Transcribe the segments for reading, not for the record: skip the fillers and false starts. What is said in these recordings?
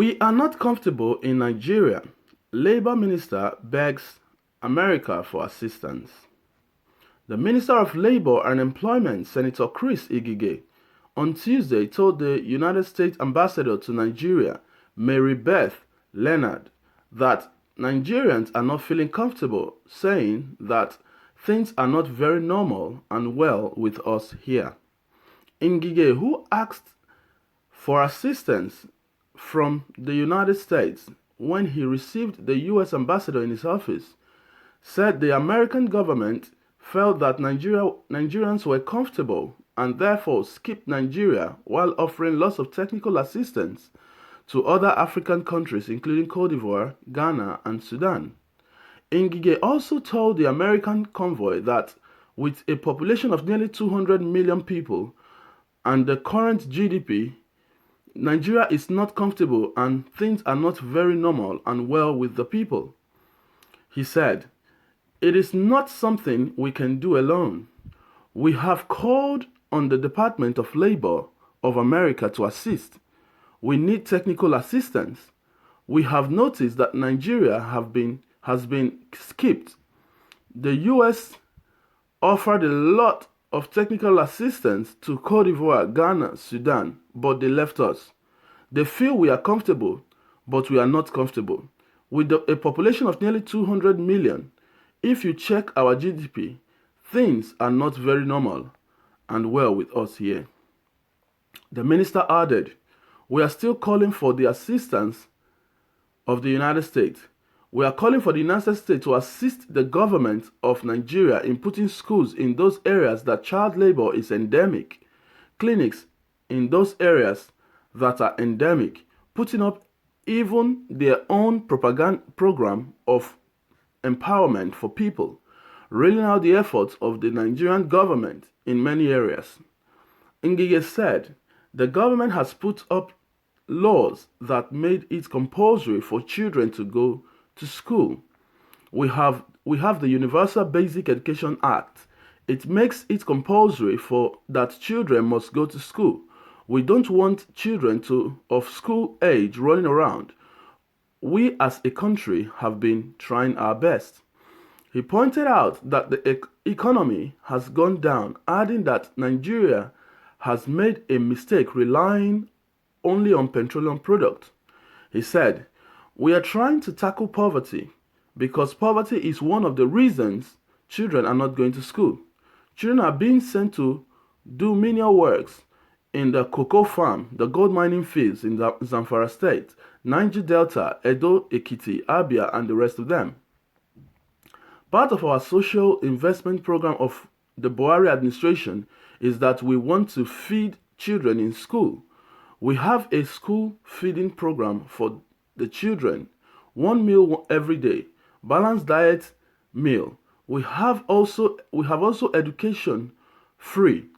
We are not comfortable in Nigeria. Labour Minister begs America for assistance. The Minister of Labour and Employment, Senator Chris Ngige, on Tuesday told the United States Ambassador to Nigeria, Mary Beth Leonard, that Nigerians are not feeling comfortable, saying that things are not very normal and well with us here. Ngige, who asked for assistance from the United States when he received the U.S. ambassador in his office, said the American government felt that Nigerians were comfortable and therefore skipped Nigeria while offering lots of technical assistance to other African countries including Cote d'Ivoire, Ghana, and Sudan. Ngige also told the American convoy that with a population of nearly 200 million people and the current GDP, Nigeria is not comfortable and things are not very normal and well with the people. He said, "It is not something we can do alone. We have called on the Department of Labor of America to assist. We need technical assistance. We have noticed that Nigeria has been skipped. The US offered a lot of technical assistance to Cote d'Ivoire, Ghana, Sudan, but they left us. They feel we are comfortable, but we are not comfortable. With a population of nearly 200 million, if you check our GDP, things are not very normal and well with us here." The minister added, "We are still calling for the assistance of the United States. We are calling for the United States to assist the government of Nigeria in putting schools in those areas that child labor is endemic, clinics in those areas that are endemic, putting up even their own propaganda program of empowerment for people, railing out the efforts of the Nigerian government in many areas." Ngige said, "The government has put up laws that made it compulsory for children to go to school. We have the Universal Basic Education Act. It makes it compulsory for that children must go to school. We don't want children of school age running around. We as a country have been trying our best." He pointed out that the economy has gone down, adding that Nigeria has made a mistake relying only on petroleum products. He said, "We are trying to tackle poverty because poverty is one of the reasons children are not going to school. Children are being sent to do menial works in the cocoa farm, the gold mining fields in the Zamfara state, Niger Delta, Edo, Ekiti, Abia, and the rest of them. Part of our social investment program of the Buhari administration is that we want to feed children in school. We have a school feeding program for the children, one meal every day, balanced diet meal. We have also education free.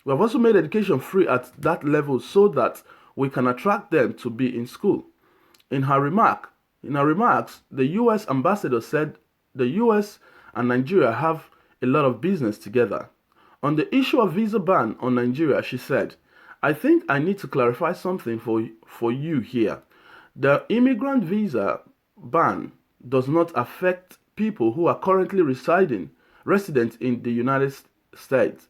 We have also made education free at that level so that we can attract them to be in school." In her remarks, the US ambassador said the US and Nigeria have a lot of business together. On the issue of visa ban on Nigeria, she said, "I think I need to clarify something for you here. The immigrant visa ban does not affect people who are currently resident in the United States.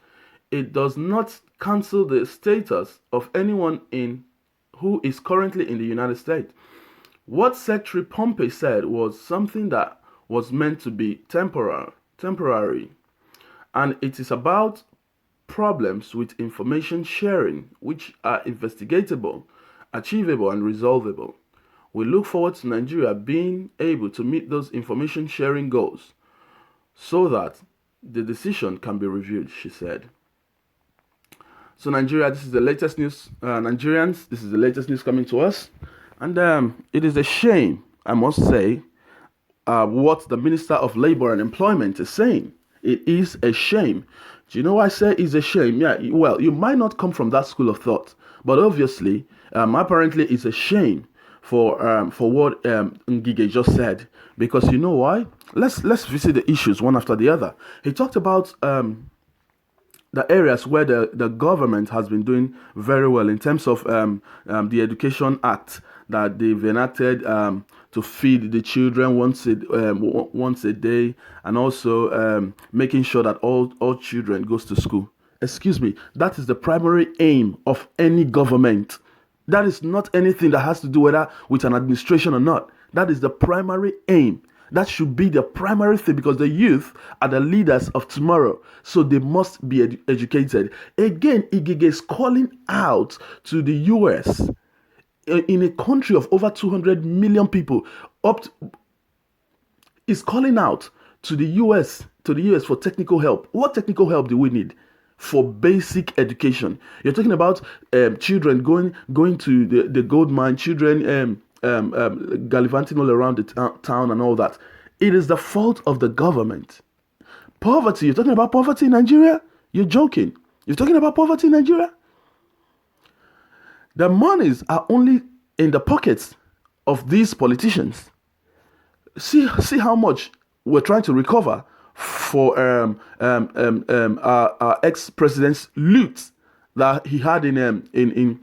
It does not cancel the status of anyone who is currently in the United States. What Secretary Pompey said was something that was meant to be temporary, and it is about problems with information sharing which are investigatable, achievable, and resolvable. We look forward to Nigeria being able to meet those information sharing goals so that the decision can be reviewed," she said. So Nigeria, this is the latest news. Nigerians, this is the latest news coming to us. And it is a shame, I must say, what the Minister of Labor and Employment is saying. It is a shame. Do you know why I say it's a shame? Yeah, well, you might not come from that school of thought, but obviously, apparently it's a shame for what Ngige just said. Because you know why? Let's visit the issues one after the other. He talked about the areas where the government has been doing very well in terms of the Education Act that they've enacted to feed the children once a day, and also making sure that all children goes to school. Excuse me, that is the primary aim of any government. That is not anything that has to do whether with an administration or not. That is the primary aim. That should be the primary thing, because the youth are the leaders of tomorrow. So they must be educated. Again, Ngige is calling out to the US, in a country of over 200 million people, is calling out to the US for technical help. What technical help do we need? For basic education. You're talking about children going to the gold mine, children gallivanting all around the town and all that. It is the fault of the government. Poverty. You're talking about poverty in Nigeria? You're joking. You're talking about poverty in Nigeria? The monies are only in the pockets of these politicians. See how much we're trying to recover for our ex-president's loot that he had in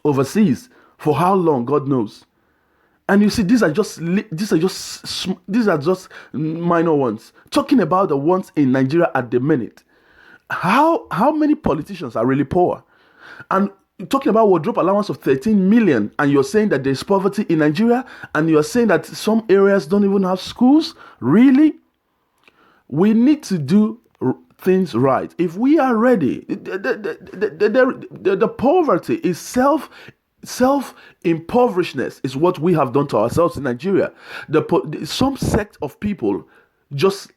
overseas. For how long, God knows. And you see, these are just minor ones. Talking about the ones in Nigeria at the minute. How many politicians are really poor? And talking about wardrobe allowance of 13 million, and you're saying that there's poverty in Nigeria, and you're saying that some areas don't even have schools? Really? We need to do things right. If we are ready, the poverty is self-impoverishment is what we have done to ourselves in Nigeria. Some sect of people just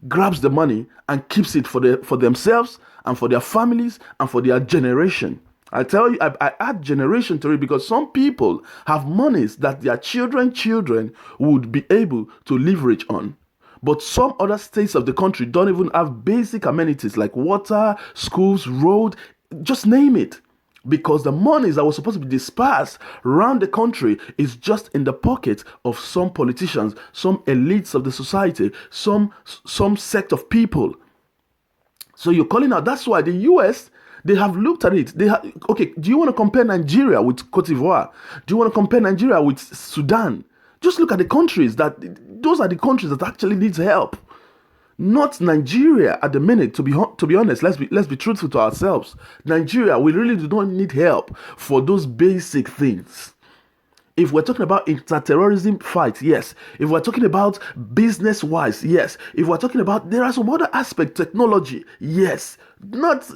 grabs the money and keeps it for themselves and for their families and for their generation. I tell you, I add generation to it because some people have monies that their children would be able to leverage on. But some other states of the country don't even have basic amenities like water, schools, road, just name it. Because the monies that was supposed to be dispersed around the country is just in the pocket of some politicians, some elites of the society, some sect of people. So you're calling out. That's why the US, they have looked at it. Okay, do you want to compare Nigeria with Cote d'Ivoire? Do you want to compare Nigeria with Sudan? Just look at the countries those are the countries that actually needs help. Not Nigeria at the minute, to be honest. Let's be truthful to ourselves. Nigeria, we really do not need help for those basic things. If we're talking about inter-terrorism fight, yes. If we're talking about business-wise, yes. If we're talking about, there are some other aspects, technology, yes. Not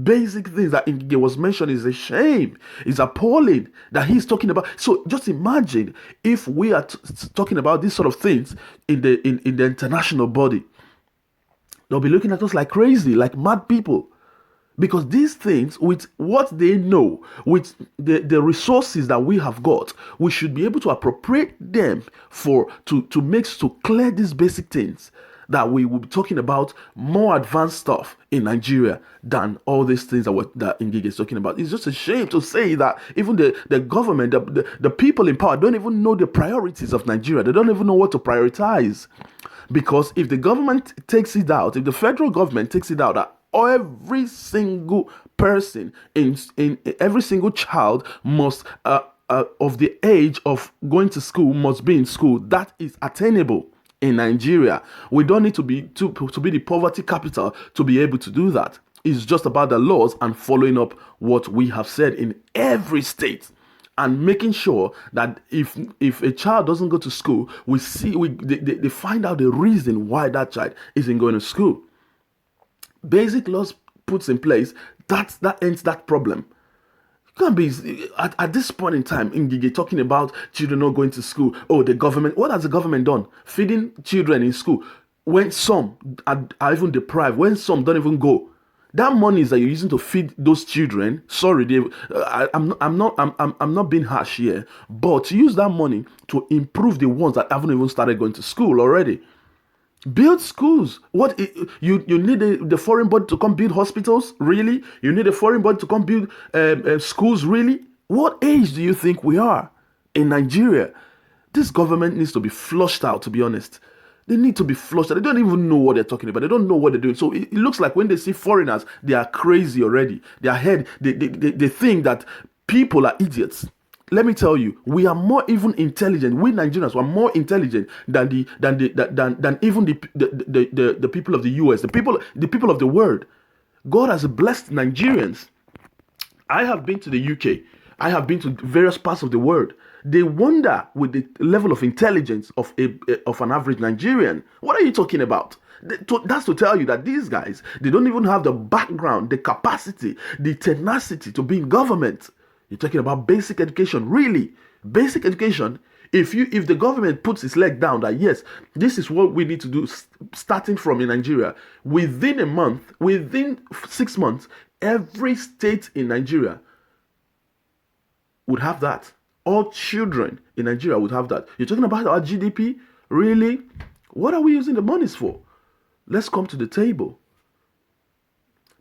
basic things that Ngige was mentioned is a shame. It's appalling that he's talking about. So just imagine if we are talking about these sort of things in the international body. They'll be looking at us like crazy, like mad people. Because these things, with what they know, with the resources that we have got, we should be able to appropriate them to clear these basic things that we will be talking about more advanced stuff in Nigeria than all these things that Ngige is talking about. It's just a shame to say that even the government, the people in power don't even know the priorities of Nigeria. They don't even know what to prioritize. Because if the government takes it out, if the federal government takes it out, that every single person in every single child must of the age of going to school must be in school. That is attainable in Nigeria. We don't need to be the poverty capital to be able to do that. It's just about the laws and following up what we have said in every state. And making sure that if a child doesn't go to school, they find out the reason why that child isn't going to school. Basic laws puts in place, that ends that problem. You can't be at this point in time Ngige talking about children not going to school. Oh, the government. What has the government done? Feeding children in school when some are even deprived, when some don't even go. That money that you're using to feed those children. Sorry, I'm not being harsh here, but use that money to improve the ones that haven't even started going to school already. Build schools. What you need the foreign body to come build hospitals? Really? You need a foreign body to come build schools? Really? What age do you think we are in Nigeria? This government needs to be flushed out. To be honest, They need to be flushed. They don't even know what they're talking about. They don't know what they're doing. So it looks like when they see foreigners, they are crazy already. Their head, they think that people are idiots. Let me tell you, we are more even intelligent. We Nigerians are more intelligent than even the people of the US, the people of the world. God has blessed Nigerians. I have been to the UK. I have been to various parts of the world. They wonder with the level of intelligence of an average Nigerian. What are you talking about? That's to tell you that these guys, they don't even have the background, the capacity, the tenacity to be in government. You're talking about basic education, really? Basic education. If the government puts its leg down that yes, this is what we need to do starting from in Nigeria, within a month, within 6 months, every state in Nigeria would have that. All children in Nigeria would have that. You're talking about our GDP? Really? What are we using the monies for? Let's come to the table.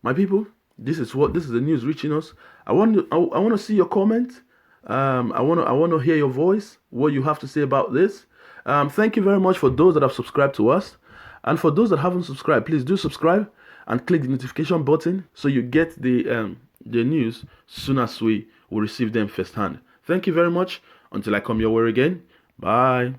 My people, this is the news reaching us. I want to see your comment. I want to hear your voice, what you have to say about this. Thank you very much for those that have subscribed to us. And for those that haven't subscribed, please do subscribe and click the notification button so you get the news soon as we will receive them firsthand. Thank you very much. Until I come your way again. Bye.